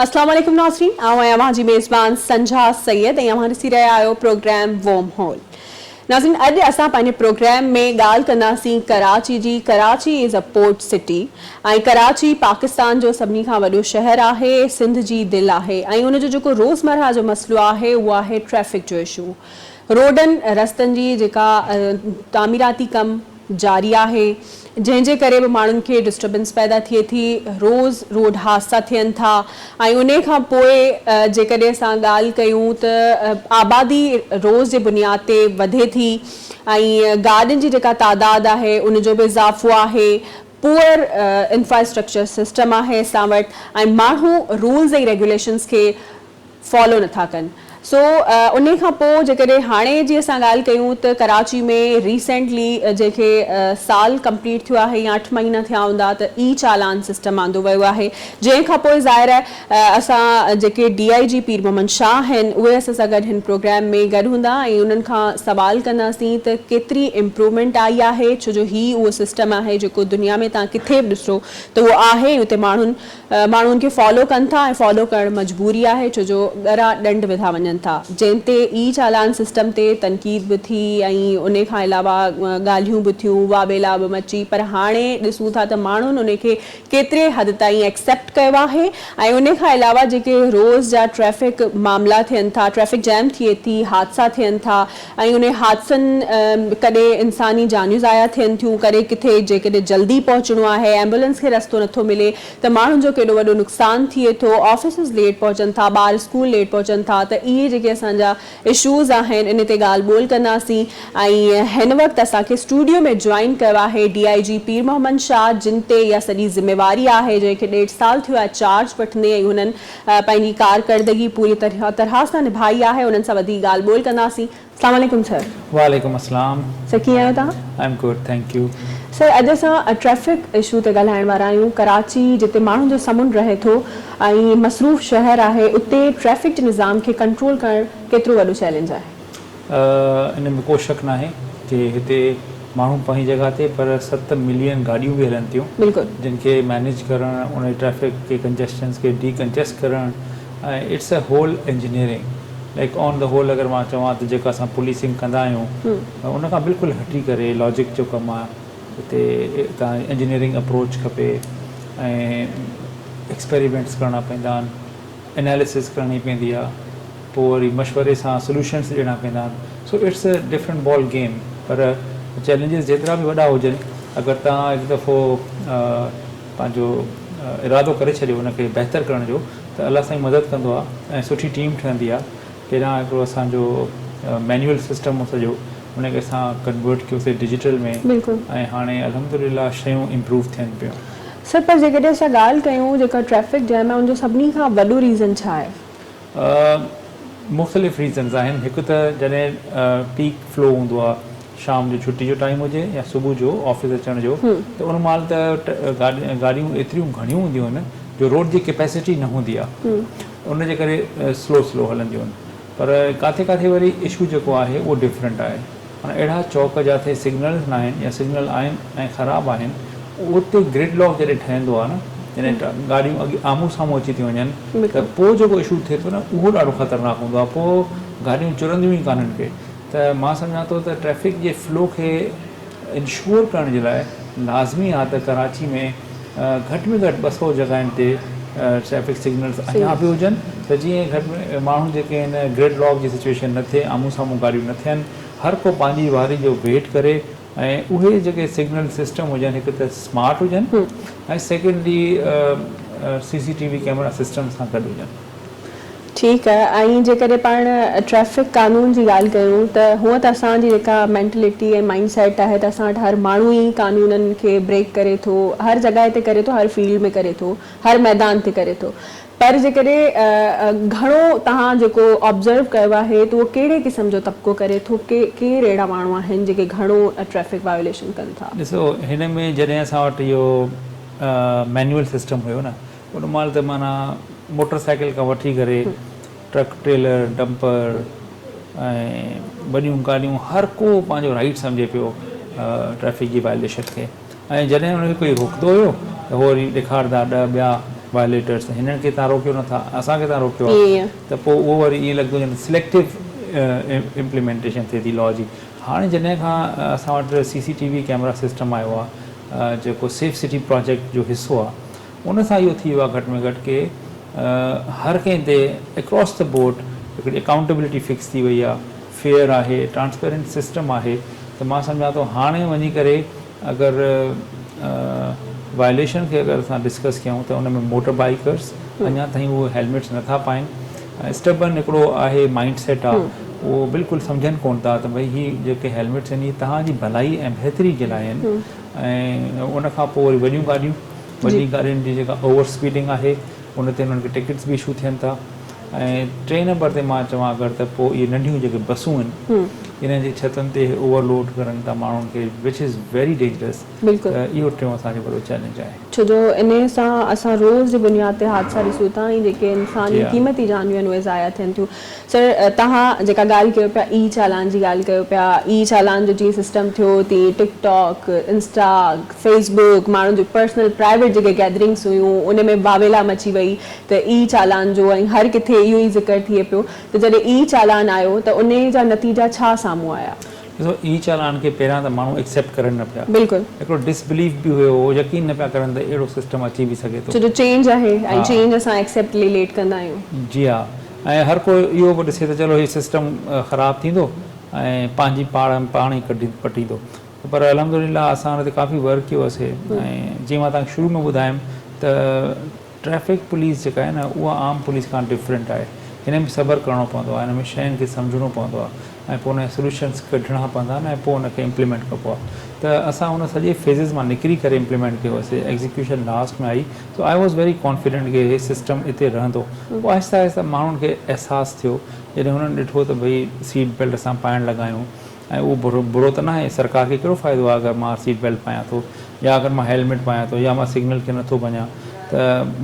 अस्सलाम वालेकुम नाज़रीन, जी मेज़बान संझा सैयद ऐं ॾिसी रहिया आहियो प्रोग्राम वॉर्म होल। नाज़रीन, अॼु असां पंहिंजे प्रोग्राम में ॻाल्हि कंदासीं कराची जी। Karachi is a port city ऐं कराची पाकिस्तान जो सभिनी खां वॾो शहर आहे, सिंध जी दिलि आहे ऐं उनजो जेको रोज़मर्रा जो मसइलो आहे उहो आहे ट्रैफ़िक जो इशू। रोडनि रस्तनि जी जेका तामीराती कमु जारी आहे, जंहिंजे करे बि माण्हुनि खे डिस्टर्बेंस पैदा थिए थी, रोज़ रोड हादसा थियनि था ऐं उन खां पोइ जेकॾहिं असां ॻाल्हि कयूं त आबादी रोज़ जे बुनियाद ते वधे थी ऐं गाॾियुनि जी जेका तादाद आहे उनजो बि इज़ाफ़ो आहे, पुअर इंफ्रास्ट्रक्चर सिस्टम आहे असां वटि ऐं माण्हू रूल्स ऐं रेगुलेशन्स खे फॉलो नथा कनि। सो उन खां पोइ जेकॾहिं हाणे जी असां ॻाल्हि कयूं त कराची में रिसेंटली जेके साल कंप्लीट थियो आहे या 8 महीना थिया हूंदा त ई चालान सिस्टम आंदो वियो आहे, जंहिंखां पोइ ज़ाहिर आहे असां जेके DIG पीर मोहम्मद शाह आहिनि उहे असां सां गॾु हिन प्रोग्राम में गॾु हूंदा ऐं उन्हनि खां सवाल कंदासीं त केतिरी इम्प्रूवमेंट आई आहे, छो जो ही उहो सिस्टम आहे जेको दुनिया में तव्हां किथे बि ॾिसो त उहो आहे, उते माण्हुनि खे फॉलो कनि था ऐं फॉलो करणु मजबूरी आहे, छो जो ॻरा ॾंड विधा वञनि था, जंहिं ते ई चालान सिस्टम ते तनक़ीद बि थी ऐं उन खां अलावा ॻाल्हियूं बि थियूं, वाबेला बि मची, पर हाणे ॾिसूं था त माण्हुनि उन खे केतिरे हद ताईं एक्सेप्ट कयो आहे ऐं उन खां अलावा जेके रोज़ जा ट्रैफ़िक मामला थियनि था, ट्रैफ़िक जैम थिए थी, हादसा थियनि था ऐं उन हादसनि कॾहिं इंसानी जानियूं ज़ाया थियनि थियूं, कॾहिं किथे जेकॾहिं जल्दी पहुचणो आहे, एम्बुलेंस खे रस्तो नथो मिले त माण्हुनि जो केॾो वॾो नुक़सानु थिए थो, ऑफिसिस लेट पहुचनि था, ॿार स्कूल लेट पहुचनि था, त इहे जेके असांजा इशूज़ आहिनि इन ते ॻाल्हि ॿोल कंदासीं ऐं हिन वक़्तु असांखे स्टूडियो में जॉइन कयो आहे DIG पीर मोहम्मद शाह, जिन ते इहा सॼी ज़िम्मेवारी आहे, जंहिंखे 1.5 साल थियो आहे चार्ज वठंदे ऐं हुननि पंहिंजी कारकर्दगी पूरी तरह सां निभाई आहे। उन्हनि सां वधीक ॻाल्हि ॿोल कंदासीं। अस्सलाम वालेकुम सर। वालेकुम अस्सलाम। सर कीअं आहियो तव्हां? I am good, thank U. Sir, अॼु असां ट्रैफ़िक इशू ते ॻाल्हाइण वारा आहियूं। कराची जिते माण्हुनि जो समुंड रहे थो ऐं मसरूफ़ शहर आहे, उते ट्रैफ़िक जे निज़ाम खे कंट्रोल करणु केतिरो वॾो चैलेंज आहे? इन में को शक न आहे कि हिते माण्हू पंहिंजी जॻह ते पर 7 मिलियन गाॾियूं बि हलनि थियूं, बिल्कुलु, जिन खे मैनेज करणु, उन ट्रैफ़िक के कंजेस्टन्स खे डीकंजेस्ट करणु, ऐं it's a whole engineering. Like on the whole अगरि मां चवां त जेका असां पुलिसिंग कंदा आहियूं उन खां बिल्कुलु हटी करे लॉजिक जो कमु आहे, हिते तव्हां इंजीनियरिंग अप्रोच खपे ऐं एक्सपेरिमेंट्स करणा पवंदा आहिनि, एनालिसिस करणी पवंदी आहे, पोइ वरी मशवरे सां सोल्यूशन्स ॾियणा पवंदा आहिनि। So it's a different ball game. पर चैलेंजिस जेतिरा बि वॾा हुजनि, अगरि तव्हां हिकु दफ़ो पंहिंजो इरादो करे छॾियो उनखे बहितर करण जो, त अलाह साईं मदद कंदो आहे ऐं सुठी टीम ठहंदी आहे। पहिरियां हिकिड़ो असांजो मैनुअल सिस्टम हो सॼो, उनखे असां कन्वर्ट कयोसीं डिजिटल में ऐं हाणे अल्हम्दुलिल्लाह शयूं इम्प्रूव थियनि पियूं। सर, पर जेकॾहिं असां ॻाल्हि कयूं जेका ट्रैफ़िक जैम आहे उनजो सभिनी खां वॾो रीज़न छा आहे? मुख़्तलिफ़ रीज़न्स आहिनि। हिकु त जॾहिं पीक फ्लो हूंदो आहे, शाम जो छुट्टी जो टाइम हुजे या सुबुह जो ऑफिस अचण जो, त उन महिल त गाॾियूं एतिरियूं घणियूं हूंदियूं आहिनि जो रोड जी कैपेसिटी न हूंदी आहे, उनजे करे स्लो हलंदियूं आहिनि। पर किथे किथे वरी इशू जेको आहे उहो डिफरेंट आहे। हाणे अहिड़ा चौक जिथे सिग्नल्स न आहिनि या सिग्नल आहिनि ऐं ख़राबु आहिनि, उते ग्रिड लॉक जॾहिं ठहंदो आहे न, जॾहिं गाॾियूं अॻे आम्हूं साम्हूं अची थियूं वञनि, त पोइ जेको इशू थिए थो न उहो ॾाढो ख़तरनाक हूंदो आहे, पोइ गाॾियूं चुरंदियूं ई कान्हनि खे। त मां सम्झां थो त ट्रैफ़िक जे फ्लो खे इंश्योर करण जे लाइ लाज़मी आहे त कराची में घटि में घटि 200 जॻहियुनि ते ट्रैफ़िक सिग्नल्स अञा बि हुजनि, त जीअं घटि में माण्हू जेके आहिनि ग्रिड लॉक जी सिचुएशन न थिए, आम्हूं साम्हूं गाॾियूं न थियनि, हर को पंहिंजी वारी जो वेट करे ऐं उहे जेके सिग्नल सिस्टम हुजनि, हिकु त स्मार्ट हुजनि ऐं सेकेंडली CCTV कैमरा सिस्टम सां गॾु हुजनि। ठीकु आहे। ऐं जेकॾहिं पाण ट्रैफ़िक कानून जी ॻाल्हि कयूं त हूअं त असांजी जेका मैंटलिटी ऐं माइंड सेट आहे त असां वटि हर माण्हू ई कानूननि खे ब्रेक करे थो, हर जॻह ते करे थो, हर फील्ड में करे थो, हर मैदान ते करे थो। पर जेकॾहिं घणो तव्हां जेको ऑब्ज़र्व कयो आहे त उहो कहिड़े क़िस्म जो तबिको करे थो, केरु अहिड़ा माण्हू आहिनि जेके घणो ट्रैफ़िक वायोलेशन कनि था? ॾिसो, हिन में जॾहिं असां वटि इहो मैनुअल सिस्टम हुयो न, उन महिल त माना मोटरसाइकिल खां वठी करे ट्रक, ट्रेलर, डंपर ऐं वॾियूं गाॾियूं, हर को पंहिंजो राइट सम्झे पियो ट्रैफ़िक जी वायोलेशन खे। ऐं जॾहिं हुनखे कोई रोकंदो हुयो त उहो वरी ॾेखारंदा ॿिया वायलेटर्स हिननि खे तव्हां रोकियो नथा असांखे तव्हां रोकियो ईअं। आहे त पोइ उहो वरी ईअं लॻंदो ॼण सिलेक्टिव इम्प्लीमेंटेशन थिए थी लॉ जी। हाणे जॾहिं खां असां वटि CCTV कैमरा सिस्टम आयो आहे जेको सेफ सिटी प्रोजेक्ट जो हिसो आहे उन सां इहो थी वियो आहे घटि में घटि के हर कंहिं ते अक्रॉस द बोर्ड हिकिड़ी अकाउंटेबिलिटी फिक्स थी वई आहे, फेयर आहे, ट्रांसपेरेंट सिस्टम आहे। त मां सम्झां थो हाणे वञी करे अगरि वायलेशन खे अगरि असां डिस्कस कयूं त उन में मोटर बाइकर्स अञा ताईं उहे हेलमेट्स नथा पाइनि। स्टबन हिकिड़ो आहे माइंड सेट आहे, उहो बिल्कुलु सम्झनि कोन था त भई हीअ जेके हेलमेट्स आहिनि इहे तव्हांजी भलाई ऐं बहितरी जे लाइ आहिनि। ऐं उन खां पोइ वरी वॾियूं गाॾियूं, वॾी गाॾियुनि जी जेका ओवर स्पीडिंग आहे उन ते उन्हनि खे टिकट्स बि इशू थियनि था। ऐं 3 नंबर ते मां चवां अगरि त पोइ इहे नंढियूं जेके बसूं आहिनि इन्हनि जी छतनि ते ओवरलोड करनि था माण्हुनि खे, विच इज़ वेरी डेंजरस। बिल्कुलु इहो टियों असांजो वॾो चैलेंज आहे। छो जो इन सां असां रोज़ जी बुनियाद ते हादसा ॾिसूं था ऐं जेके इंसानी क़ीमती जानूं आहिनि उहे ज़ाया थियनि थियूं। सर तव्हां जेका ॻाल्हि कयो पिया ई चालान जी ॻाल्हि कयो पिया, ई चालान जो जीअं सिस्टम थियो तीअं टिकटॉक, इंस्टा, फेसबुक, माण्हुनि जो पर्सनल प्राइवेट जेके गैदरिंग्स हुयूं उन में बावेला मची वई त ई चालान जो ऐं हर किथे इहो ई ज़िक्र थिए पियो त जॾहिं ई चालान आयो त उन जा नतीजा छा साम्हूं आया? ॾिसो ई चालान खे पहिरियां त माण्हू एक्सेप्ट करनि न पिया, बिल्कुलु हिकिड़ो डिसबिलीव बि हुयो, यकीन न पिया करनि त अहिड़ो सिस्टम अची बि सघे थो। छो जो चेंज आहे ऐं चेंज असां एक्सेप्ट लेट कंदा आहियूं। जी हा, ऐं हर कोई इहो बि ॾिसे त चलो हीउ सिस्टम ख़राबु थींदो ऐं पंहिंजी पाण ई पटींदो। पर अलहमदुलिल्लाह असां हुन ते काफ़ी वर्क कयो हुअसीं। ऐं जीअं मां तव्हांखे शुरू में ॿुधायमि त ट्रैफिक पुलिस जेका आहे न उहा आम पुलिस खां डिफरेंट आहे। हिन में सब्र करिणो पवंदो आहे, हिन में शयुनि खे सम्झणो पवंदो आहे ऐं पोइ हुन जा सोल्यूशन्स कढणा पवंदा आहिनि ऐं पोइ हुनखे इम्प्लीमेंट कबो आहे। त असां हुन सॼे फेज़िस मां निकिरी करे इम्प्लीमेंट कयो हुयोसीं। एग्ज़ीक्यूशन लास्ट में आई त आई वॉज़ वेरी कॉन्फिडेंट कि हे सिस्टम हिते रहंदो। पोइ आहिस्ता आहिस्ता माण्हुनि खे अहसासु थियो जॾहिं हुननि ॾिठो त भई सीट बेल्ट असां पाइणु लॻायूं ऐं उहो बुरो त न आहे, सरकार खे कहिड़ो फ़ाइदो आहे अगरि मां सीट बेल्ट पायां थो या अगरि मां हेलमेट पायां थो या मां सिग्नल खे नथो वञा। त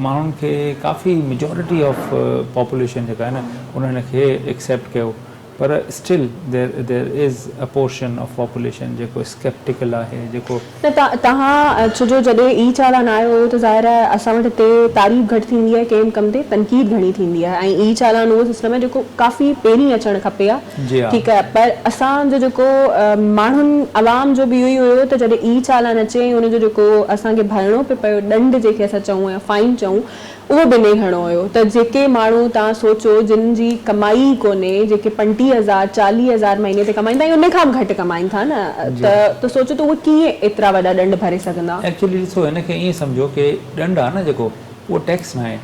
माण्हुनि खे काफ़ी मेजॉरिटी ऑफ पॉपुलेशन जेका आहे न उन्हनि खे एक्सेप्ट कयो। पर still there is a portion of population जेको स्केप्टिकल आहे, जेको त तव्हां छो जो जॾहिं ई चालान आयो हुयो त ज़ाहिर आहे असां वटि हिते तारीफ़ घटि थींदी आहे, कंहिं कम ते तनक़ीद घणी थींदी आहे ऐं ई चालान उहो सिस्टम आहे जेको काफ़ी पहिरीं अचणु खपे आहे, ठीकु आहे। पर असांजो जेको माण्हुनि आवाम जो बि इहो ई हुयो त जॾहिं ई चालान अचे ऐं उनजो जेको असांखे भरणो पियो पियो ॾंड जेके असां चऊं या फाइन चऊं उहो बि न घणो हुयो। त जेके माण्हू तव्हां सोचो जिन जी कमाई कोन्हे, जेके 35,000 40,000 महीने ते कमाईंदा आहिनि उन खां बि घटि कमाइनि था न, त सोचो त उहे कीअं एतिरा वॾा ॾंड भरे सघंदा? एक्चुअली ॾिसो हिनखे ईअं सम्झो की ॾंड आहे न जेको उहो टैक्स न आहे,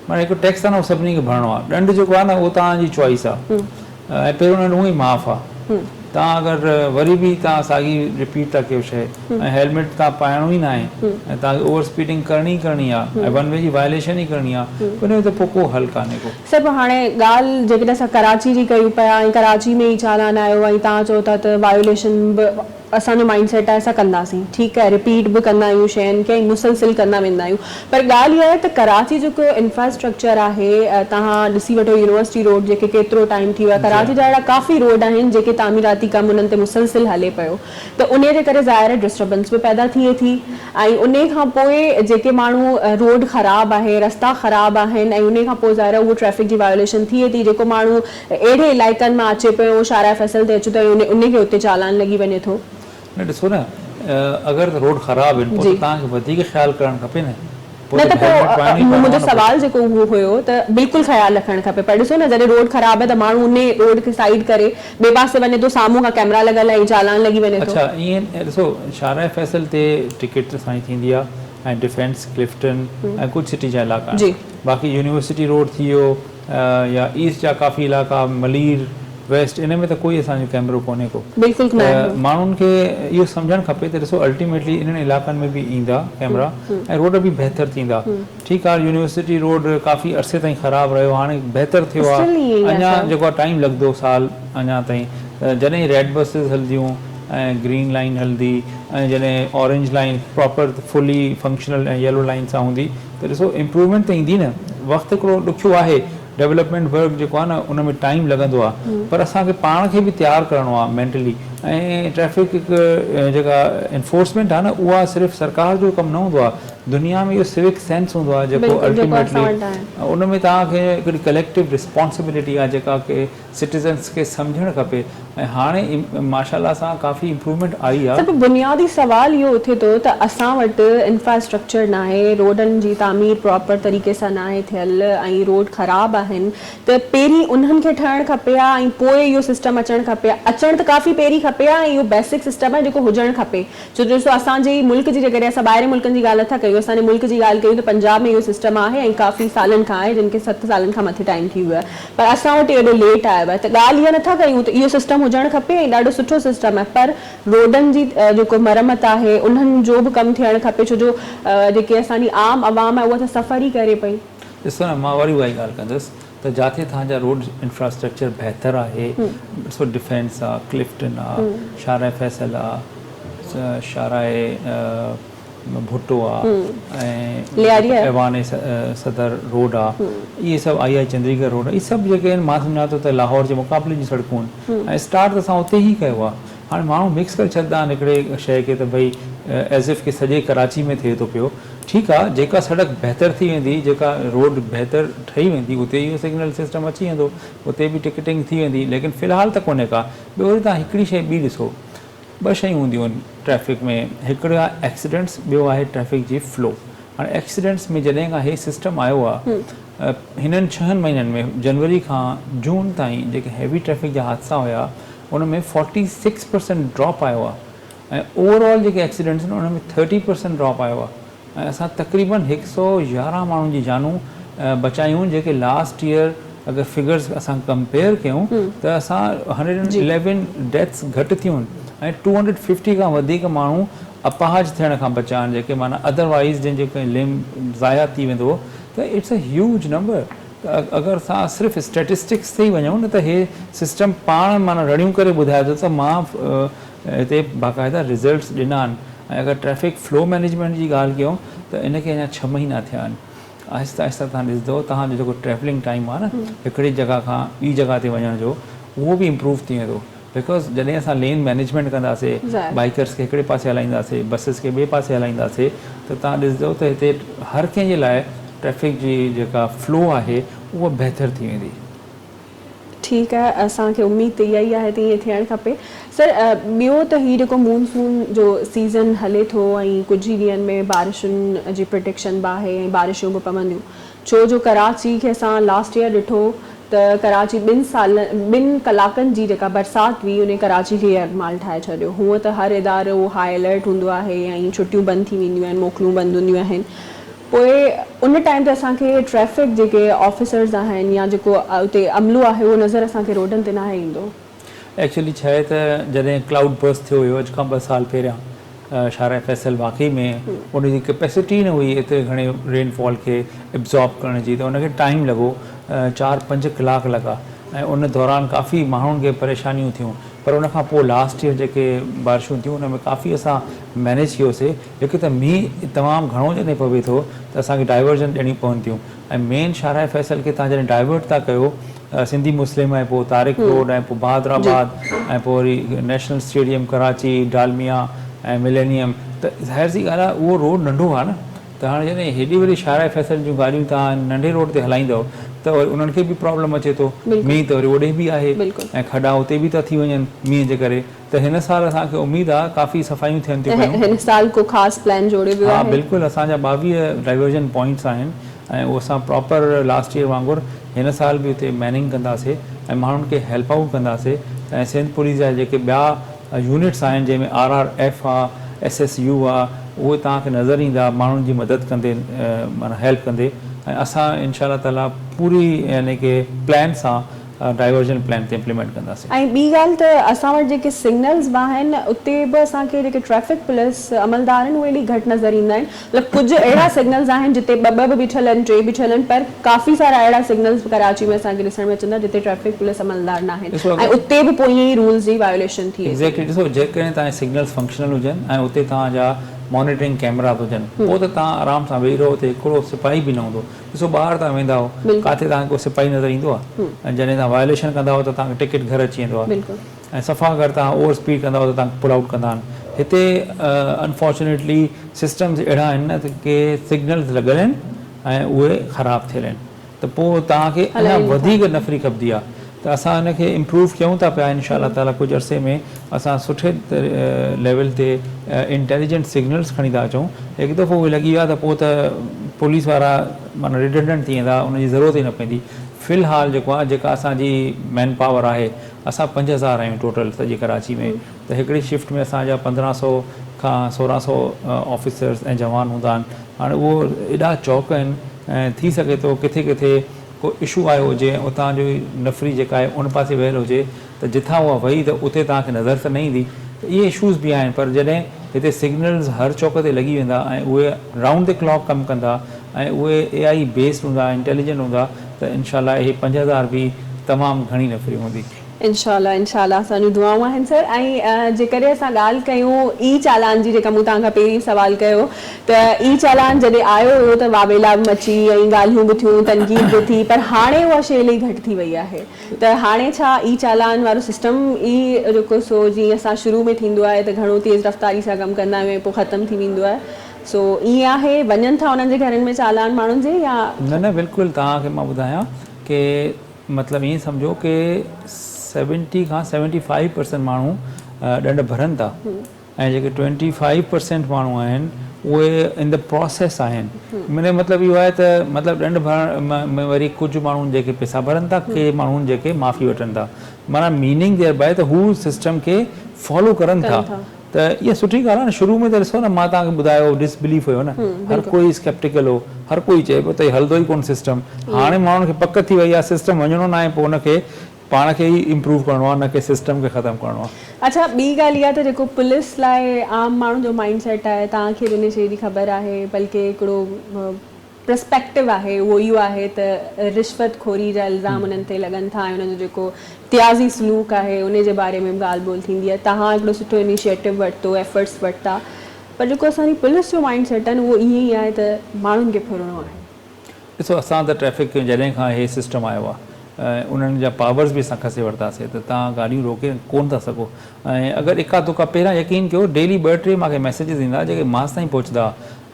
माना हिकु टैक्स आहे न उहो सभिनी खे भरिणो आहे। ॾंड जेको आहे न उहो तव्हांजी चॉइस आहे ऐं पहिरियों ॾंड उहो ई माफ़ु आहे। तव्हां अगरि वरी बि तव्हां साॻी रिपीट था कयो शइ ऐं हेलमेट तव्हां पाइणो ई न आहे ऐं तव्हांखे ओवर स्पीडिंग करणी आहे ऐं वन वे जी वायलेशन ई करणी आहे, उन जो त पोइ को हल कान्हे को। सर हाणे ॻाल्हि जेकॾहिं असां कराची जी कयूं पिया ऐं कराची में ई चालान आयो ऐं तव्हां चओ था त वायोलेशन बि असांजो माइंड सेट आहे असां कंदासीं, ठीकु आहे, रिपीट बि कंदा आहियूं शयुनि खे, मुसलसिल कंदा वेंदा आहियूं। पर ॻाल्हि इहा आहे त कराची जेको इंफ्रास्ट्रक्चर आहे, तव्हां ॾिसी वठो यूनिवर्सिटी रोड जेके केतिरो टाइम थी वियो आहे, कराची जा अहिड़ा काफ़ी रोड आहिनि जेके तामीराती कमु उन्हनि ते मुसलसिल हले पियो, त उन जे करे ज़ाहिर डिस्टर्बेंस बि पैदा थिए थी। ऐं उन खां पोइ जेके माण्हू रोड ख़राबु आहे, रस्ता ख़राबु आहिनि ऐं उन खां पोइ ज़ाहिर उहो ट्रैफ़िक जी वायोलेशन थिए थी। जेको माण्हू अहिड़े इलाइक़नि मां अचे पियो शारा फैसल ते अचे थो उन खे उते चालान लॻी वञे थो। न ॾिसो न, अगरि त रोड ख़राबु आहिनि पोइ तव्हांखे वधीक ख़्यालु करणु खपे न। न त पोइ मुंहिंजो सवाल जेको उहो हुयो त बिल्कुलु ख़्यालु रखणु खपे। पर ॾिसो न जॾहिं रोड ख़राबु आहे त माण्हू उन रोड खे साइड करे ॿिए पासे वञे थो, साम्हूं खां कैमरा लॻल आहे ऐं चालान लॻी वञे थो। अच्छा ईअं ॾिसो शारा फैसल ते टिकट साईं थींदी आहे ऐं डिफेंस क्लिफ्टन ऐं कुझु सिटी जा इलाइक़ा, बाक़ी यूनिवर्सिटी रोड थी वियो या ईस्ट जा काफ़ी इलाइक़ा, मलीर वेस्ट, इन में त कोई असांजो कैमरो कोन्हे को। बिल्कुलु माण्हुनि खे इहो सम्झणु खपे त ॾिसो अल्टीमेटली इन्हनि इलाइक़नि में बि ईंदा कैमरा ऐं रोड बि बहितर थींदा। ठीकु आहे, यूनिवर्सिटी रोड काफ़ी अरसे ताईं ख़राबु रहियो, हाणे बहितर थियो आहे, अञा जेको आहे टाइम लॻंदो साल अञा ताईं। जॾहिं रेड बसिस हलंदियूं ऐं ग्रीन लाइन हलंदी ऐं जॾहिं orange line proper fully functional ऐं येलो लाइन सां हूंदी त ॾिसो इम्प्रूवमेंट त ईंदी न। वक़्तु हिकिड़ो ॾुखियो आहे, डेवलपमेंट वर्क जेको आहे न उन में टाइम लॻंदो आहे, पर असांखे पाण खे बि तयारु करिणो आहे मेंटली। ऐं ट्रैफिक जेका इन्फोर्समेंट आहे न उहा सिर्फ़ु सरकार जो कमु न हूंदो आहे, दुनिया में इहो सिविक सेंस हूंदो आहे जेको बिल्कुलु, जेको असां वटि अल्टीमेटली उन में तव्हांखे हिकिड़ी कलेक्टिव रिस्पॉन्सिबिलिटी आहे जेका की सिटीज़न्स खे सम्झणु खपे ऐं हाणे माशाल्लाह सां काफ़ी इम्प्रूवमेंट आई आहे। सभु बुनियादी सवाल इहो उथे थो त असां वटि इंफ्रास्ट्रक्चर न आहे, रोडनि जी तामीर प्रॉपर तरीक़े सां न आहे थियल ऐं रोड ख़राबु आहिनि, त पहिरीं उन्हनि खे ठहणु खपे हा ऐं पोइ इहो सिस्टम अचणु खपे हा। अचणु त काफ़ी पहिरीं खपे हा ऐं इहो बेसिक सिस्टम आहे जेको हुजणु खपे। छो जो ॾिसो असांजे मुल्क जी जेकॾहिं असां ॿाहिरि मुल्कनि जी ॻाल्हि नथा कयूं, असांजे मुल्क जी ॻाल्हि कयूं त पंजाब में इहो सिस्टम आहे ऐं काफ़ी सालनि खां आहे, जिन खे 7 सालनि खां मथे टाइम थी वियो आहे, पर असां वटि एॾो लेट आयो आहे। त ॻाल्हि इहा नथा कयूं त इहो सिस्टम हुजणु खपे ऐं ॾाढो सुठो सिस्टम आहे, पर रोडनि जी जेको मरम्मत आहे उन्हनि जो बि कमु थियणु खपे। छो जो जेके असांजी आम आवाम आहे उहा त सफ़र ई करे पई। ॾिसो न, मां वरी उहा ई ॻाल्हि कंदुसि त जिथे तव्हांजा रोड इंफ्रास्ट्रक्चर बहितर आहे, ॾिसो डिफेंस आहे, क्लिफ्टन आहे, शाराए फैसल आहे, शाराए भुट्टो आहे ऐं ऐवान सदर रोड आहे, इहे सभु आई चंद्रीगढ़ रोड आहे, इहे सभु जेके आहिनि मां सम्झां थो त लाहौर जे मुक़ाबले जी सड़कूं आहिनि ऐं स्टार्ट त असां उते ई कयो आहे। हाणे माण्हू मिक्स करे छॾंदा आहिनि हिकिड़े शइ खे त भई एज़ इफ की सॼे कराची में थिए थो पियो। ठीकु आहे, जेका सड़क बहितर थी वेंदी, जेका रोड बहितर ठही वेंदी, उते इहो सिग्नल सिस्टम अची वेंदो, उते बि टिकटिंग थी वेंदी, लेकिन फ़िलहालु त कोन्हे का। ॿियो वरी तव्हां हिकिड़ी शइ ॿी ॾिसो, 2 शयूं हूंदियूं आहिनि ट्रैफ़िक में, हिकिड़ो आहे एक्सीडेंट्स, ॿियो आहे ट्रैफ़िक जी फ़्लो। हाणे एक्सीडेंट्स में जॾहिं खां इहे सिस्टम आयो आहे, हिननि 6 महीननि में जनवरी खां जून ताईं जेके हैवी ट्रैफ़िक जा हादसा हुया उन में 46% ड्रॉप आयो आहे ऐं ओवरऑल जेके एक्सीडेंट्स आहिनि उन में 30% ड्रॉप आयो आहे ऐं असां तक़रीबन 111 माण्हुनि जी जानूं बचायूं, जेके लास्ट ईयर अगरि फिगर्स असां कंपेयर कयूं त असां 111 डेथ्स घटि थियूं आहिनि ऐं 250 खां वधीक माण्हू अपाहज थियण खां बचा आहिनि, जेके माना अदरवाइज़ जंहिंजो कोई लिम ज़ाया थी वेंदो त इट्स अ ह्यूज नंबर। अगरि असां सिर्फ़ु स्टेटिस्टिक्स ते ई वञूं न त हे सिस्टम पाण माना रड़ियूं करे ॿुधाए थो त मां हिते बाक़ाइदा रिज़ल्ट्स ॾिना आहिनि। ऐं अगरि ट्रैफ़िक फ्लो मैनेजमेंट जी ॻाल्हि कयूं त इनखे अञा 6 महीना थिया आहिनि। आहिस्ता आहिस्ता तव्हां ॾिसंदो तव्हांजो जेको ट्रैवलिंग टाइम आहे न हिकिड़ी जॻह खां ॿी जॻह ते वञण जो, उहो बि इम्प्रूव थी वेंदो। बिकॉज़ जॾहिं असां लेन मैनेजमेंट कंदासीं, बाइकर्स खे हिकिड़े पासे हलाईंदासीं, बसिस खे ॿिए पासे हलाईंदासीं, त तव्हां ॾिसंदो त हिते हर कंहिंजे लाइ ट्रैफ़िक जी जेका फ्लो आहे उहा बहितर थी वेंदी। ठीकु आहे, असांखे उमेद त इहा ई आहे त ईअं थियणु खपे। सर, ॿियो त हीउ जेको मूनसून जो सीज़न हले थो ऐं कुझु ई ॾींहंनि में बारिशुनि जी प्रिडिक्शन बि आहे ऐं बारिशूं बि पवंदियूं, छो जो कराची खे असां लास्ट ईयर ॾिठो त कराची 2 कलाकनि जी जेका बरसाति हुई उन कराची खे यरगमाल ठाहे छॾियो। हूअं त हर इदारो हाई अलर्ट हूंदो आहे ऐं छुटियूं बंदि थी वेंदियूं आहिनि, मोकलूं बंदि हूंदियूं आहिनि, पोइ उन टाइम ते असांखे ट्रैफ़िक जेके ऑफिसर्स आहिनि या जेको उते अमलो आहे उहो नज़र असांखे रोडनि ते न ईंदो। एक्चुअली छा आहे त जॾहिं क्लाउड बर्स्ट थियो हुयो अॼु खां 2 साल पहिरियां, शाराए फैसल वाक़ई में उनजी कैपेसिटी न हुई एतिरे घणे रेनफॉल खे एब्ज़ॉर्ब करण जी, त उनखे टाइम लॻो, 4-5 कलाक लॻा ऐं उन दौरान काफ़ी माण्हुनि खे परेशानियूं थियूं। पर उन खां पोइ लास्ट ईयर जेके बारिशूं थियूं उन में काफ़ी असां मैनेज कयोसीं। हिकु त मींहुं तमामु घणो जॾहिं पवे थो त असांखे डाइवर्जन ॾियणी पवंदियूं ऐं मेन शाराए फैसल खे तव्हां जॾहिं डाइवर्ट था कयो, सिंधी मुस्लिम ऐं पोइ तारिक रोड ऐं पोइ बहादराबाद ऐं पोइ वरी नेशनल स्टेडियम कराची, डालमिया ऐं मिलेनियम, त ज़ाहिर सी ॻाल्हि आहे उहो रोड नंढो आहे न। त हाणे जॾहिं हेॾी वॾी शाराए फैसल जूं गाॾियूं तव्हां नंढे रोड ते हलाईंदव त वरी उन्हनि खे बि प्रॉब्लम अचे थो, मींहुं त वरी ओॾे बि आहे ऐं खॾा उते बि था थी वञनि मींहं जे करे। त हिन साल असांखे उमेदु आहे काफ़ी सफ़ाइयूं थियनि थियूं पियूं। हिन साल को ख़ासि प्लान जोड़ियो वियो आहे? हा बिल्कुलु, असांजा 22 डाइवर्जन पॉइंट्स आहिनि ऐं उहो असां प्रॉपर लास्ट ईयर वांगुरु हिन साल बि उते मैनिंग कंदासीं ऐं माण्हुनि खे हेल्प आउट कंदासीं। ऐं सिंध पुलिस जा जेके ॿिया यूनिट्स आहिनि जंहिंमें RRF आहे, SSU आहे, उहे तव्हांखे नज़र ईंदा माण्हुनि जी मदद कंदे, माना हेल्प कंदे। ऐं असां इंशाअल्लाह ताला पूरी यानी कि प्लान सां डाइवर्जन प्लान ते इम्प्लीमेंट कंदासीं। ऐं ॿी ॻाल्हि त असां वटि जेके सिग्नल्स बि आहिनि उते बि असांखे जेके ट्रैफ़िक पुलिस अमलदार आहिनि उहे एॾी घटि नज़र ईंदा आहिनि। मतिलबु कुझु अहिड़ा सिग्नल्स आहिनि जिते 2 बि बीठल आहिनि, 3 बीठल आहिनि, पर काफ़ी सारा अहिड़ा सिग्नल्स कराची में असांखे ॾिसण में अचंदा जिते ट्रैफ़िक पुलिस अमलदार न आहिनि ऐं उते बि पोइ ईअं ई रूल्स जी वायोलेशन थी। एक्ज़ैक्टली, ॾिसो जेकॾहिं तव्हांजे सिग्नल्स फंक्शनल हुजनि ऐं उते तव्हांजा मॉनिटरिंग कैमरा हुजनि, पोइ त तव्हां आराम सां वेही रहो, हुते हिकिड़ो सिपाही बि न हूंदो। ॾिसो ॿाहिरि तव्हां वेंदा हो, किथे तव्हांखे को सिपाही नज़र ईंदो आहे ऐं जॾहिं तव्हां वायोलेशन कंदा हो त तव्हांखे टिकट घर अची वेंदो आहे ऐं सफ़ा अगरि तव्हां ओवर स्पीड कंदा हो त तव्हांखे पुल आउट कंदा आहिनि। हिते अनफॉर्चुनेटली सिस्टम्स अहिड़ा आहिनि न त के सिग्नल्स लॻल आहिनि ऐं उहे ख़राबु थियल आहिनि त पोइ तव्हांखे अञा वधीक नफ़री खपंदी आहे त असां हिनखे इम्प्रूव कयूं था पिया इनशा ताला कुझु अरसे में असां सुठे लेवल ते इंटेलिजेंट सिग्नल्स खणी था अचूं हिकु दफ़ो उहे लॻी विया त पोइ त पुलिस वारा माना रिडंडेंट थी वेंदा उनजी ज़रूरत ई न पवंदी फ़िलहाल जेको आहे जेका असांजी मैन पावर आहे असां 5000 आहियूं टोटल सॼी कराची में त हिकिड़ी शिफ्ट में असांजा 1500 खां 1600 ऑफिसर्स ऐं जवान हूंदा आहिनि हाणे उहो एॾा चौक आहिनि ऐं थी सघे थो किथे किथे को इशू आयो हुजे उतां जो नफ़री जेका आहे उन पासे वियल हुजे त जिथां उहा वई त उते तव्हांखे नज़र त न ईंदी त इहे इशूज़ बि आहिनि पर जॾहिं हिते सिग्नल्स हर चौक ते लॻी वेंदा ऐं उहे राउंड द क्लॉक कमु कंदा ऐं उहे AI बेस्ड हूंदा इंटेलिजेंट हूंदा त इनशाला इहे 5000 बि तमामु घणी नफ़री हूंदी इंशाल्लाह इंशाल्लाह असांजूं दुआऊं आहिनि सर ऐं जेकॾहिं असां ॻाल्हि कयूं ई चालान जी जेका मूं तव्हांखां पहिरीं सवाल कयो त ई चालान जॾहिं आयो हुयो त वावेला बि मची ऐं ॻाल्हियूं बि थियूं तनक़ीद बि थी पर हाणे उहा शइ इलाही घटि थी वई आहे त हाणे छा ई चालान वारो सिस्टम ई जेको सो जीअं असां शुरू में थींदो आहे त घणो तेज़ रफ़्तारी सां कमु कंदा आहियूं ऐं पोइ ख़तमु थी वेंदो आहे सो ईअं आहे वञनि था उन्हनि जे घरनि में चालान माण्हुनि जे या न बिल्कुलु तव्हांखे मां ॿुधायां की मतिलबु ईअं सम्झो की 70 खां 75% माण्हू ॾंड भरनि था ऐं जेके 25% माण्हू आहिनि उहे इन द प्रोसेस आहिनि मुंहिंजो मतिलबु इहो आहे त मतिलबु ॾंड भरण में वरी कुझु माण्हू जेके पैसा भरनि था के माण्हुनि जेके माफ़ी वठनि था माना मीनिंग देयर बाए त हू सिस्टम खे फॉलो करनि था त इहा सुठी ॻाल्हि आहे न शुरू में त ॾिसो न मां तव्हांखे ॿुधायो डिसबिलीफ हुयो न हर कोई स्केप्टिकल हो हर कोई चए पियो त हलंदो ई कोन सिस्टम हाणे माण्हुनि खे पक थी वई आहे सिस्टम वञिणो न आहे पोइ हुनखे पाण खे ई इम्प्रूव करिणो आहे न की सिस्टम खे ख़तमु करिणो आहे अच्छा ॿी ॻाल्हि इहा त जेको पुलिस लाइ आम माण्हू जो माइंड सेट आहे तव्हांखे बि इन शइ जी ख़बर आहे बल्कि हिकिड़ो पर्सपेक्टिव आहे उहो इहो आहे त रिश्वत खोरी जा इल्ज़ाम उन्हनि ते लॻनि था ऐं उन्हनि जो जेको त्याज़ी सलूक आहे उन जे बारे में बि ॻाल्हि ॿोल थींदी आहे तव्हां हिकिड़ो सुठो इनिशिएटिव वरितो एफर्ट्स वरिता पर जेको असांजी पुलिस जो माइंड सेट आहे न उहो ईअं ई आहे त माण्हुनि खे फिरणो आहे ॾिसो असां त ट्रैफ़िक जॾहिं खां इहे सिस्टम आयो आहे उन्हनि जा पावर्स बि असां खसे वरितासीं त तव्हां गाॾियूं रोके कोन था सघो ऐं अगरि एका दुका पहिरियां यकीन कयो डेली 2-3 मूंखे मैसेजिस ईंदा जेके मांस ताईं पहुचंदा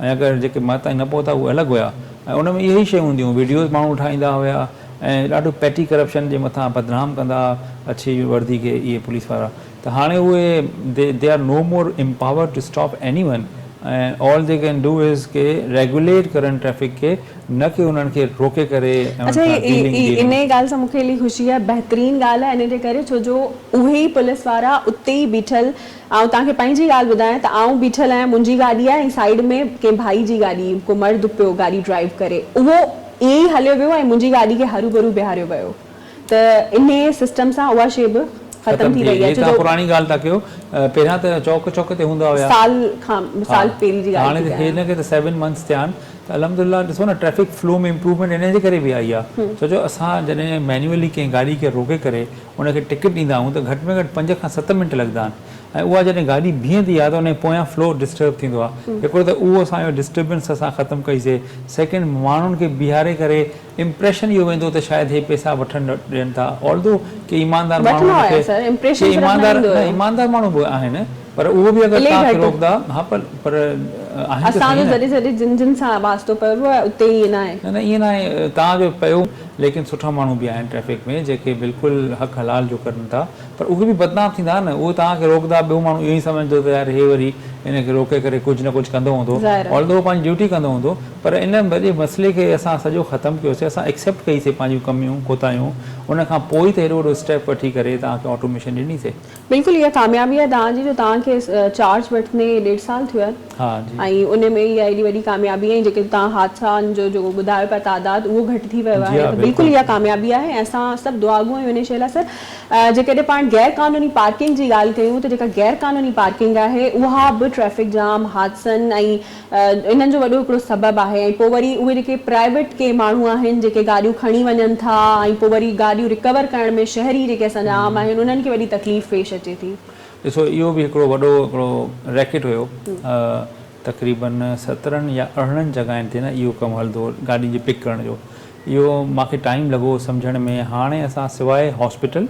ऐं अगरि जेके मां ताईं न पहुता उहे अलॻि हुया ऐं उन में इहे ई शयूं हूंदियूं वीडियोज़ माण्हू ठाहींदा हुया ऐं ॾाढो पैटी करप्शन जे मथां बदनाम कंदा अच्छी वर्दी खे इहे पुलिस वारा त हाणे उहे they are no more empowered to stop any one ऐं all they can do is के रेगुलेट करनि ट्रैफ़िक खे न की उन्हनि खे रोके करे अच्छा इन ॻाल्हि सां मूंखे इलाही ख़ुशी आहे बहितरीनु ॻाल्हि आहे इन जे करे छो जो उहे ई पुलिस वारा उते ई बीठल ऐं तव्हांखे पंहिंजी ॻाल्हि ॿुधायां त आउं बीठल आहियां मुंहिंजी गाॾी आहे ऐं साइड में कंहिं भाई जी गाॾी को मर्द पियो गाॾी ड्राइव करे उहो ईअं ई हलियो वियो ऐं मुंहिंजी गाॾी खे हरू भरू बिहारियो वियो त इन सिस्टम सां उहा शइ बि ख़तम थी वई आहे तव्हां पुराणी ॻाल्हि था कयो पहिरियां त चौक चौक ते हूंदा हुया साल पहिरीं जी हाणे हिनखे त 7 मंथ्स थिया आहिनि त अलहमदिल्ला ॾिसो न ट्रैफ़िक फ्लो में इम्प्रूवमेंट इन जे करे बि आई आहे छो जो असां जॾहिं मैन्युअली कंहिं गाॾी खे रोके करे उनखे टिकट ॾींदा आहियूं त घटि में घटि 5 खां 7 मिंट लॻंदा आहिनि ऐं उहा जॾहिं गाॾी बीहंदी आहे त उन पोयां फ्लो डिस्टर्ब थींदो आहे हिकिड़ो त उहो असांजो डिस्टर्बेंस असां ख़तमु कईसीं सेकेंड माण्हुनि खे बीहारे करे इम्प्रेशन इहो वेंदो त शायदि हे पैसा वठनि ॾियनि था ऑल्दो की ईमानदार माण्हू ईमानदार माण्हू बि आहिनि पर उहो बि अगरि तव्हांखे रोकंदा हा पर असांजो जॾहिं जॾहिं जिन जिन सां वास्तो पियो आहे उते ईअं न आहे न ईअं न आहे तव्हांजो पियो लेकिन सुठा माण्हू बि आहिनि ट्रैफ़िक में जेके बिल्कुलु हक़ हलाल जो करनि था पर उहे बि बदनाम थींदा न उहे तव्हांखे रोकंदा ॿियो माण्हू इहो ई सम्झंदो त यार हे वरी इनखे रोके करे कुझु न कुझु कंदो हूंदो ऑल्दो पंहिंजी ड्यूटी कंदो हूंदो पर इन वॾे मसइले खे असां सॼो ख़तमु कयोसीं असां एक्सेप्ट कईसीं पंहिंजूं कमियूं कोताहियूं उनखां पोइ त हेॾो वॾो स्टेप वठी करे तव्हांखे ऑटोमेशन ॾिनीसीं बिल्कुलु इहा कामयाबी आहे तव्हांजी जो तव्हांखे चार्ज वठने 1.5 साल थियो आहे हा जी ऐं उन में इहा एॾी वॾी कामयाबी आहे जेके तव्हां हादसनि जो जेको ॿुधायो पिया तादाद उहो घटि थी वियो आहे बिल्कुलु इहा कामयाबी आहे ऐं असां सभु दुआगू आहियूं इन शइ लाइ सर जेकॾहिं पाण गैर कानूनी पार्किंग जी ॻाल्हि कयूं त जेका गैर कानूनी पार्किंग आहे उहा बि ट्रैफ़िक जाम हादसनि ऐं इन्हनि जो वॾो हिकिड़ो सबबु आहे ऐं पोइ वरी उहे जेके प्राइवेट के माण्हू आहिनि जेके गाॾियूं खणी वञनि था ऐं पोइ वरी गाॾियूं रिकवर करण में शहरी जेके असांजा आम आहिनि उन्हनि खे वॾी तकलीफ़ पेश अचे थी ॾिसो इहो बि हिकिड़ो वॾो हिकिड़ो रैकेट हुयो तक़रीबन 17 या 18 जॻहियुनि ते न इहो कमु हलंदो गाॾी जी पिक करण जो इहो मूंखे टाइम लॻो सम्झण में हाणे असां सवाइ हॉस्पिटल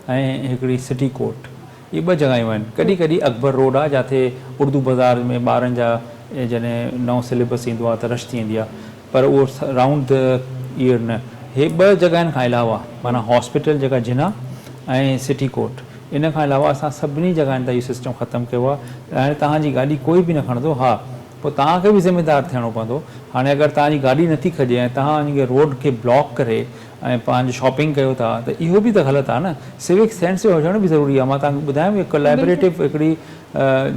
ऐं हिकिड़ी सिटी कोर्ट इहे 2 जॻहियूं आहिनि। कॾहिं कॾहिं अकबर रोड आहे जिथे उर्दू बाज़ार में ॿारनि जा जॾहिं नओं सिलेबस ईंदो आहे त रश थी वेंदी आहे, पर उहो राउंड द ईयर न। हे 2 जॻहियुनि खां अलावा माना हॉस्पिटल जेका जिना ऐं सिटी कोर्ट, इन खां अलावा असां सभिनी जॻहियुनि ते इहो सिस्टम ख़तमु कयो आहे। हाणे तव्हांजी गाॾी कोई बि न खणंदो, हा पोइ तव्हांखे बि ज़िमेदारु थियणो पवंदो। हाणे अगरि तव्हांजी गाॾी नथी खॼे ऐं तव्हां इनखे रोड खे ब्लॉक करे ऐं पंहिंजो शॉपिंग कयो था त इहो बि त ग़लति आहे न। सिविक सेंस जो हुजण बि ज़रूरी आहे। मां तव्हांखे ॿुधायां हिकु कोलैबोरेटिव हिकिड़ी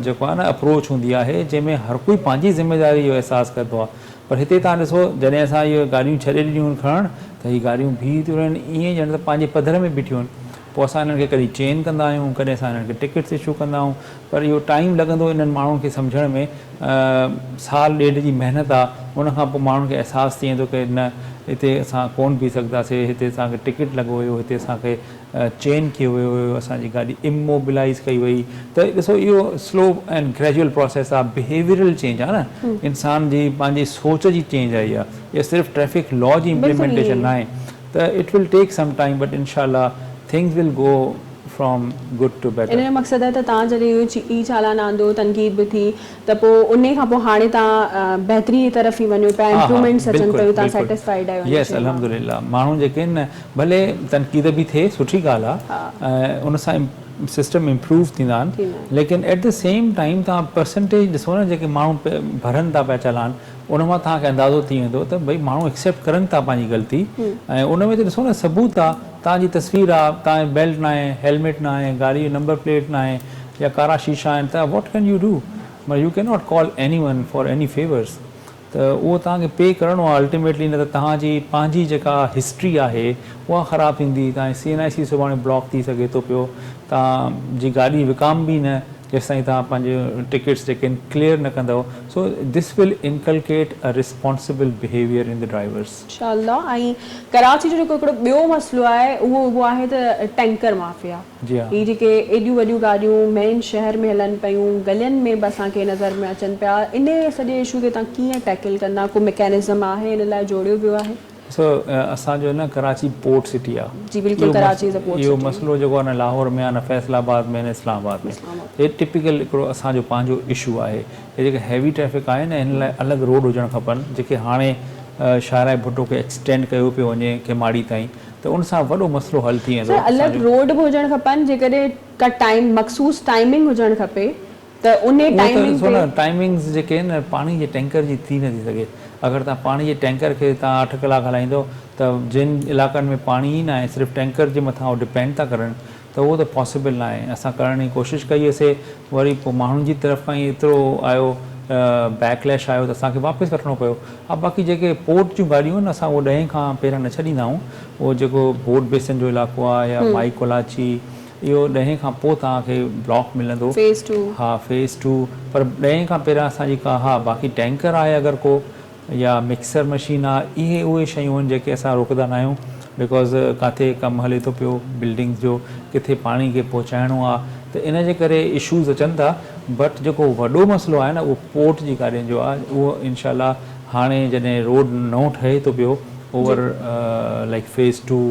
जेको आहे न अप्रोच हूंदी आहे जंहिंमें हर कोई पंहिंजी ज़िमेदारी जो अहसासु कंदो आहे। पर हिते तव्हां ॾिसो जॾहिं असां इहे गाॾियूं छॾे ॾिनियूं आहिनि खणणु त हीअ गाॾियूं बीह थियूं रहनि ईअं ॼण त पंहिंजे पधर में बीठियूं आहिनि। पोइ असां हिननि खे कॾहिं चेंज कंदा आहियूं, कॾहिं असां हिननि खे टिकट्स इशू कंदा आहियूं, पर इहो टाइम लॻंदो इन्हनि माण्हुनि खे सम्झण में। साल ॾेढ जी महिनत आहे, उनखां पोइ माण्हुनि खे अहसासु थी वेंदो की न हिते असां कोन बीह सघंदासीं, हिते असांखे टिकट लॻो हुयो, हिते असांखे चेंज कयो वियो हुयो, असांजी गाॾी इमोबिलाइज़ कई वई। त ॾिसो इहो स्लो एंड ग्रेजुअल प्रोसेस आहे, बिहेवियरल चेंज आहे न, इंसान जी पंहिंजी सोच जी चेंज आई आहे। इहा सिर्फ़ु ट्रैफिक लॉ जी इम्प्लीमेंटेशन न आहे। त it will take some time but इनशाला things will go from good to better. इन जो मक़सदु आहे त तव्हां जॾहिं इहो ई चालान आंदो, तनक़ीद बि थी, त पोइ उन खां पोइ हाणे तव्हां बहितरी जी तरफ़ ई वञो पिया, इम्प्रूवमेंट्स अचनि पियूं, तव्हां सेटिस्फाइड आहियो? यस अल्हम्दुलिल्लाह। माण्हू जेके आहिनि न भले तनक़ीद बि थिए, सुठी ॻाल्हि आहे, उन सां सिस्टम इम्प्रूव थींदा आहिनि, लेकिन एट द सेम टाइम तव्हां परसेंटेज ॾिसो न जेके माण्हू भरनि था पिया चालान, उन मां तव्हांखे अंदाज़ो थी वेंदो त भई माण्हू एक्सेप्ट करनि था पंहिंजी ग़लती। ऐं उन में त ॾिसो न सबूत आहे, तव्हांजी तस्वीर आहे, तव्हांजो बेल्ट न आहे, हेलमेट न आहे, गाड़ी जो नंबर प्लेट न आहे या कारा शीशा आहिनि, त व्हाट कैन यू डू? मतलब U can not call any one for any favours. त उहो तव्हांखे पे करिणो आहे अल्टीमेटली, न त तव्हांजी पंहिंजी जेका हिस्ट्री आहे उहा ख़राबु थींदी। तव्हांजी CNIC सुभाणे ब्लॉक थी सघे थो पियो, तव्हांजी गाॾी विकाम बि न जेसि ताईं तव्हां पंहिंजो टिकट्स जेके आहिनि क्लियर न कंदव। So this will inculcate a responsible behaviour in the drivers इंशाअल्लाह। ऐं कराची जो जेको हिकिड़ो ॿियो मसइलो आहे उहो आहे त टैंकर माफ़िया। जी हा, ही जेके एॾियूं वॾियूं गाॾियूं मेन शहर में हलनि पियूं, गलियुनि में बि असांखे नज़र में अचनि पिया, इन सॼे इशू खे तव्हां कीअं टैकल कंदा? को मैकेनिज़म आहे इन लाइ जोड़ियो वियो आहे? असांजो न कराची पोर्ट सिटी आहे। जी बिल्कुलु, Karachi is a port city. इहो मसइलो जेको आहे न लाहौर में आहे, न फैसलाबाद में, न इस्लामाबाद में, हे टिपिकल हिकिड़ो असांजो पंहिंजो इशू आहे। हे जेके हैवी ट्रैफिक आहे न, हिन लाइ अलॻि रोड हुजणु खपनि, जेके हाणे शाहराए भुट्टो खे एक्सटेंड कयो पियो वञे केमाड़ी ताईं, त उन सां वॾो मसइलो हल थी वेंदो। अलॻि रोड बि हुजणु खपनि, जेकॾहिं का टाइम मख़सूस टाइमिंग हुजणु खपे त उन टाइमिंग्स जेके आहिनि न, पाणी जे टैंकर जी थी नथी सघे। अगरि तव्हां पाणी जे टैंकर खे तव्हां 8 कलाक हलाईंदो त जिन इलाइक़नि में पाणी ई न आहे, सिर्फ़ु टैंकर जे मथां उहो डिपेंड था करनि, त उहो त पॉसिबल न आहे। असां करण जी कोशिशि कई हुईसीं, वरी पोइ माण्हुनि जी तरफ़ खां ई एतिरो आयो बैकलैश आयो त असांखे वापसि वठिणो पियो। बाक़ी जेके पोर्ट जूं गाॾियूं आहिनि, असां उहो 10 खां पहिरियों न छॾींदा आहियूं। उहो जेको बोट बेसिन जो इलाइक़ो आहे या माई कोलाची, इहो 10 खां पोइ तव्हांखे ब्लॉक मिलंदो, फेज़ 2। हा फेज़ 2, पर 10 खां पहिरियां असांजी का हा बाक़ी टैंकर आहे अगरि को या मिक्सर मशीन आहे, इहे उहे शयूं आहिनि जेके असां रोकंदा न आहियूं। बिकॉज़ किथे कमु हले थो पियो बिल्डिंग्स जो, किथे पाणी खे पहुचाइणो आहे, त इन जे करे इशूज़ अचनि था। बट जेको वॾो मसइलो आहे न, उहो पोर्ट जी गाॾियुनि जो आहे। उहो इनशाला हाणे जॾहिं रोड नओं ठहे थो पियो ओवर लाइक फेज़ 2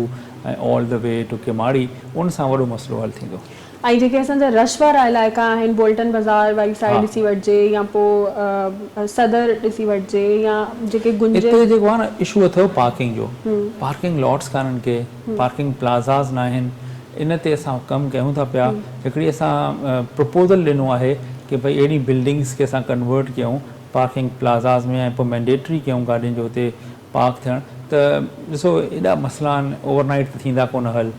ऐं all the way to Keamari, उन सां वॾो मसइलो हल थींदो। ऐं जेके असांजा रश वारा इलाइक़ा आहिनि, बोल्टन बाज़ार वारी साइड ॾिसी वठिजे, या पोइ सदर ॾिसी वठिजे, या जेके गुंजे हिते जेको आहे न इशू अथव पार्किंग जो, पार्किंग लॉट्स कान्हनि के, पार्किंग प्लाज़ास न आहिनि। इन ते असां कमु कयूं था पिया। हिकिड़ी असां प्रपोज़ल ॾिनो आहे की भई अहिड़ी बिल्डिंग्स खे असां कन्वर्ट कयूं पार्किंग प्लाज़ास में, ऐं पोइ मैंडेटरी कयूं गाॾियुनि जो हुते पार्क थियणु। त ॾिसो एॾा मसइला आहिनि, ओवरनाइट त थींदा कोन हल,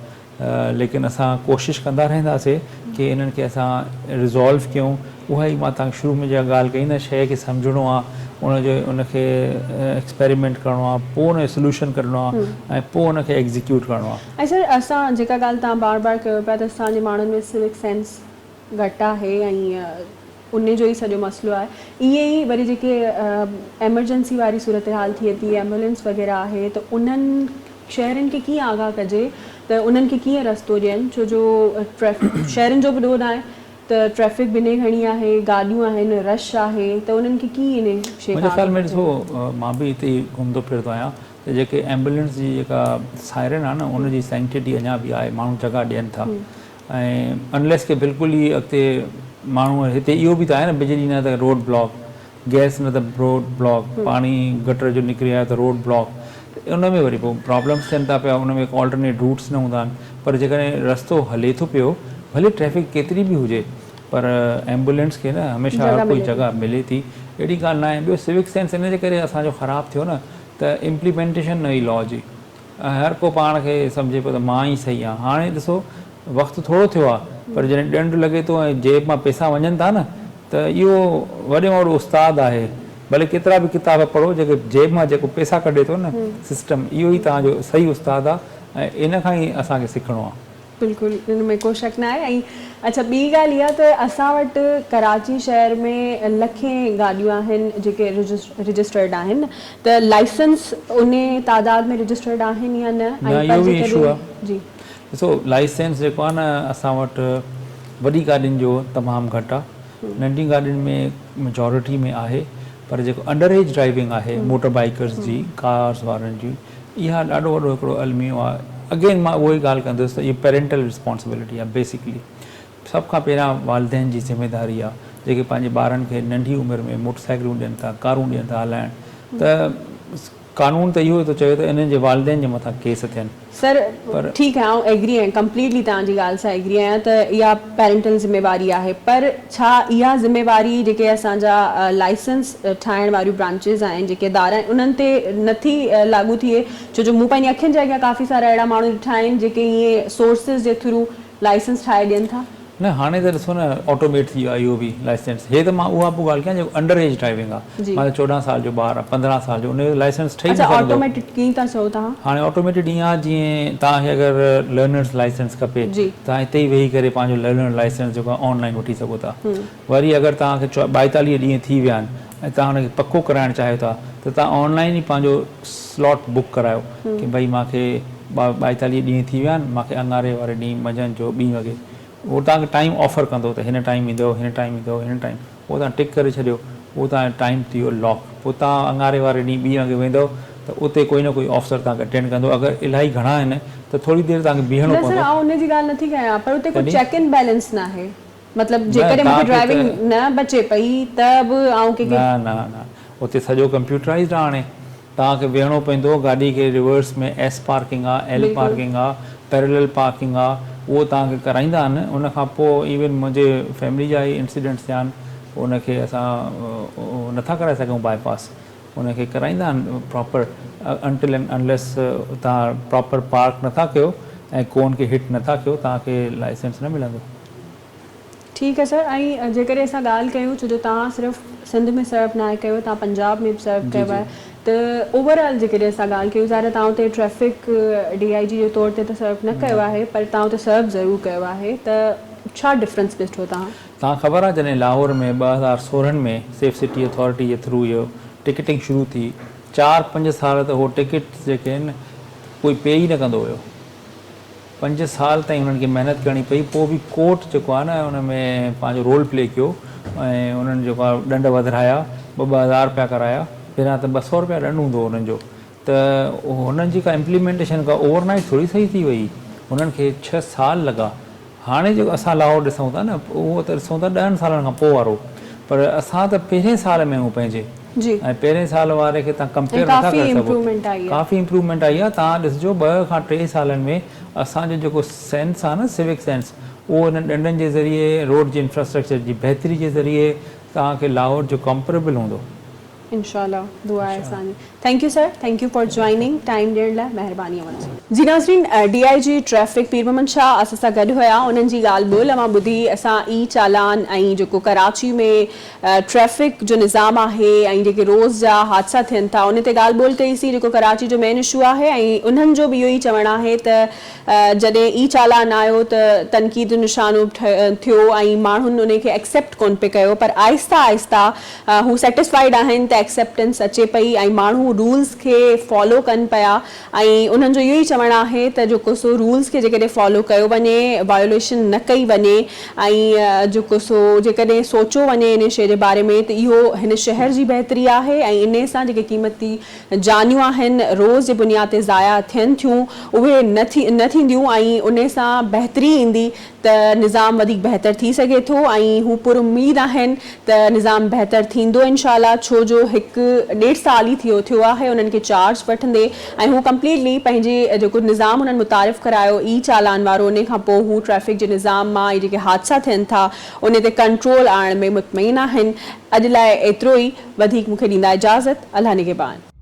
लेकिन असां कोशिशि कंदा रहंदासीं कि इन्हनि खे असां रिज़ॉल्व कयूं। उहा ई मां तव्हांखे शुरू में जेका ॻाल्हि कई न, शइ खे सम्झणो आहे, उनखे एक्सपेरिमेंट करिणो आहे, पोइ उनजो सोल्यूशन करिणो आहे, ऐं पोइ उनखे एग्ज़ीक्यूट करिणो आहे। ऐं सर असां जेका ॻाल्हि तव्हां बार बार कयो पिया त असांजे माण्हुनि में सिविक सेंस घटि आहे, ऐं उन जो ई सॼो मसइलो आहे। ईअं ई वरी जेके एमरजेंसी वारी सूरत हाल थिए थी, एम्बुलेंस वग़ैरह आहे, त उन्हनि शहरनि खे कीअं आगाह कजे त उन्हनि खे कीअं रस्तो ॾियनि? छो जो शहरनि जो बि ॾोह आहे त ट्रैफिक बि इन घणी आहे, गाॾियूं आहिनि, रश आहे, त उन्हनि खे कीअं इन शइ? मुंहिंजे ख़्याल में ॾिसो, मां बि हिते ई घुमंदो फिरंदो आहियां, त जेके एम्बुलेंस जी जेका सायरन आहे न, उनजी सैंक्टिटी अञा बि आहे, माण्हू जॻह ॾियनि था। ऐं अनलेस के बिल्कुलु ई अॻिते माण्हू हिते इहो बि त आहे न, बिजली न त रोड ब्लॉक, गैस न त रोड ब्लॉक, पाणी गटर जो निकिरी आयो त रोड ब्लॉक, उन में वरी पोइ प्रॉब्लम्स थियनि था पिया, उन में ऑल्टरनेट रूट्स न हूंदा आहिनि। पर जेकॾहिं रस्तो हले थो पियो, भले ट्रैफिक केतिरी बि हुजे, पर एम्बुलेंस खे न हमेशह हर कोई जॻह मिले थी, अहिड़ी ॻाल्हि न आहे। ॿियो सिविक सेंस इन जे करे असांजो ख़राबु थियो न, त इम्प्लीमेंटेशन न हुई लॉ जी। हर को पाण खे सम्झे पियो त मां ई सही आहियां। हाणे ॾिसो वक़्तु थोरो थियो आहे, पर जॾहिं ॾंड लॻे थो ऐं जेब मां पैसा वञनि था न, त इहो वॾे में वॾो उस्तादु आहे। भले केतिरा बि किताब पढ़ो, जेके जेब मां जेको पैसा कढे थो न सिस्टम, इहो ई तव्हांजो सही उस्तादु आहे ऐं इन खां ई असांखे सिखणो आहे। बिल्कुलु, हिन में को शक न आहे। ऐं अच्छा, ॿी ॻाल्हि इहा त असां वटि कराची शहर में लखें गाॾियूं आहिनि जेके रजिस्टर्ड आहिनि, त लाइसेंस उन तादाद में रजिस्टर्ड आहिनि या न? इहो बि इशू आहे। जी, ॾिसो लाइसेंस जेको आहे न, असां वटि वॾी गाॾियुनि जो तमामु घटि आहे, नंढी गाॾियुनि में मेजॉरिटी में आहे, पर जेको अंडर एज ड्राइविंग आहे मोटर बाइकर्स जी, कार्स वारनि जी, इहा ॾाढो वॾो हिकिड़ो अलमियो आहे। अगेन मां उहो ई ॻाल्हि कंदुसि त इहा पेरेंटल रिस्पॉन्सिबिलिटी आहे। बेसिकली सभ खां पहिरियां वालिदैन जी ज़िमेदारी आहे, जेके पंहिंजे ॿारनि खे नंढी उमिरि में मोटरसाइकिलूं ॾियनि था, कारूं ॾियनि था हलाइण, त कानून त इहो थो चए त इन्हनि जे वालिदैन जे मथां केस थियनि। सर ठीकु आहे, आउं एग्री आहियां, कंप्लीटली तव्हांजी ॻाल्हि सां एग्री आहियां त इहा पेरेंटल ज़िमेवारी आहे, पर छा इहा ज़िमेवारी जेके असांजा लाइसेंस ठाहिण वारियूं ब्रांचिस आहिनि, जेके इदारा आहिनि, उन्हनि ते नथी लागू थिए? छो जो मूं पंहिंजी अखियुनि जे अॻियां काफ़ी सारा अहिड़ा माण्हू ॾिठा आहिनि जेके इहे सोर्सिस जे थ्रू लाइसेंस ठाहे ॾियनि था। न हाणे त ॾिसो न ऑटोमेट थी वियो आहे इहो बि लाइसेंस। हे त मां उहा पोइ ॻाल्हि कयां जेको अंडर एज ड्राइविंग आहे, मां 14 साल जो ॿार आहे, 15 साल जो, उनजो लाइसेंस ठही सघंदो। ऑटोमेटिक कीअं था चओ तव्हां? हाणे ऑटोमेटिक ईअं आहे जीअं तव्हांखे अगरि लर्नर्स लाइसेंस खपे, तव्हां हिते ई वेही करे पंहिंजो लर्नर लाइसेंस जेको आहे ऑनलाइन वठी सघो था। वरी अगरि तव्हांखे 42 ॾींहं थी विया आहिनि ऐं तव्हां हुनखे पको कराइणु चाहियो था, त तव्हां ऑनलाइन ई पंहिंजो स्लॉट बुक करायो कि भई मूंखे 42 ॾींहं थी विया आहिनि, मूंखे अंगारे वारे ॾींहुं मंझंदि जो 2 वॻे, उहो तव्हांखे टाइम ऑफर कंदो त हिन टाइम ईंदो, हिन टाइम ईंदो, हिन टाइम, उहो तव्हां टिक करे छॾियो, उहो तव्हांजो टाइम थी वियो लॉक। पोइ तव्हां अंगारे वारे ॾींहुं 2 वॻे वेंदव त उते कोई न कोई ऑफिसर तव्हांखे अटेंड कंदो। अगरि इलाही घणा आहिनि त थोरी देरि तव्हांखे बीहणो पवंदो। आउं उन जी ॻाल्हि नथी कयां, पर उते कोई चेक एंड बैलेंस न आहे। मतिलबु जेकॾहिं मूंखे ड्राइविंग न बचे पई त बि आउं न उते सॼो कंप्यूटराइज़्ड आहे। हाणे तव्हांखे वेहणो पवंदो, गाॾी खे रिवर्स में एस पार्किंग आहे, एल पार्किंग आहे, पैरेलल पार्किंग आहे, उहो तव्हांखे कराईंदा आहिनि। उन खां पोइ इवन मुंहिंजे फैमिली जा ई इंसिडेंट्स थिया आहिनि, उनखे असां नथा कराए सघूं बाईपास, उनखे कराईंदा आहिनि प्रॉपर, अनटिल एंड अनलेस तव्हां प्रॉपर पार्क नथा कयो ऐं कोन खे हिट नथा कयो, तव्हांखे लाइसेंस न मिलंदो। ठीकु आहे सर। ऐं जेकॾहिं असां ॻाल्हि कयूं, छो जो तव्हां सिर्फ़ु सिंध में सर्व न आहे कयो, तव्हां पंजाब में बि सर्व कयो आहे, त ओवरऑल जेकॾहिं असां ॻाल्हि कयूं, ज़ाहिर तव्हां उते ट्रैफिक DIG जे तौर ते त सर्व न कयो आहे, पर तव्हां उते सर्व ज़रूरु कयो आहे, त छा डिफरेंस ॾिठो तव्हां? तव्हां ख़बर आहे जॾहिं लाहौर में 2016 में सेफ सिटी अथॉरिटी जे थ्रू इहो टिकटिंग शुरू थी, 4-5 साल त उहो टिकट जेके आहिनि कोई पे ई न कंदो हुयो। 5 साल ताईं हुननि खे महिनत करणी पई, पोइ बि कोर्ट जेको आहे न हुन में पंहिंजो रोल प्ले कयो ऐं उन्हनि जेको आहे ॾंड वधाया, 2-2 रुपया कराया। पहिरियां त 200 रुपया ॾंड हूंदो हुननि जो, त हुननि जी का इम्प्लीमेंटेशन का ओवरनाइट थोरी सही थी वई, हुननि खे 6 साल लॻा। हाणे जेको असां लाहौर ॾिसूं था न, उहो त ॾिसूं था 10 सालनि खां पोइ वारो, पर असां त पहिरें साल में आहियूं पंहिंजे, ऐं पहिरें साल वारे खे तव्हां कंपेयर नथा करे सघो। काफ़ी इम्प्रूवमेंट आई आहे। तव्हां ॾिसिजो 2 खां 3 सालनि में असांजो जेको सेंस आहे न, सिविक सेंस, उहो हिननि ॾंडनि जे ज़रिए, रोड जे इंफ्रास्ट्रक्चर जी बहितरी जे ज़रिए तव्हांखे लाहौर जो कंपेरेबल हूंदो। इंशाल्लाह, दुआ आहे असांजी। Thank U sir, thank U for joining, time ॾियण लाइ महिरबानी अवनि जी। नाज़रीन, DIG ट्रैफिक पीर मोहम्मद शाह असां सां गॾु हुया, उन्हनि जी ॻाल्हि ॿोल मां ॿुधी। असां ई चालान ऐं जेको कराची में ट्रैफिक जो निज़ाम आहे ऐं जेके रोज़ जा हादसा थियनि था, उन ते ॻाल्हि ॿोल कईसीं, जेको कराची जो मेन इशू आहे। ऐं उन्हनि जो बि इहो ई चवणु आहे त जॾहिं ई चालान आयो त तनक़ीद निशानो थियो ऐं माण्हुनि उन खे एक्सेप्ट कोन पिए कयो, पर आहिस्ता आहिस्ता हू सेटिस्फाइड आहिनि त एक्सेप्टेंस अचे पई ऐं माण्हू रूल्स खे फॉलो कनि पिया ऐं उन्हनि जो इहो ई चवणु आहे त जेको सो रूल्स खे जेकॾहिं फॉलो कयो वञे, वायोलेशन न कई वञे ऐं जेको सो जेकॾहिं सोचो वञे इन शइ जे बारे में त इहो हिन शहर जी बहितरी आहे ऐं इन सां जेके क़ीमती जानियूं आहिनि रोज़ जे बुनियाद ते ज़ाया थियनि थियूं उहे न थींदियूं ऐं उन सां बहितरी ईंदी त निज़ाम वधीक बहितर थी सघे थो ऐं हू पुर उम्मीद आहिनि त निज़ाम बहितर थींदो इंशाल्लाह, छो जो 1.5 साल ई थियो आहे उन्हनि खे चार्ज वठंदे ऐं हू कंप्लीटली पंहिंजे जेको निज़ाम उन्हनि मुतारिफ़ करायो ई चालान वारो, उन खां पोइ हू ट्रैफ़िक जे निज़ाम मां इहे जेके हादसा थियनि था उन ते कंट्रोल आणण में मुतमइन आहिनि। अॼु लाइ एतिरो ई, वधीक मूंखे ॾींदा इजाज़त। अल्लाह निगहबान।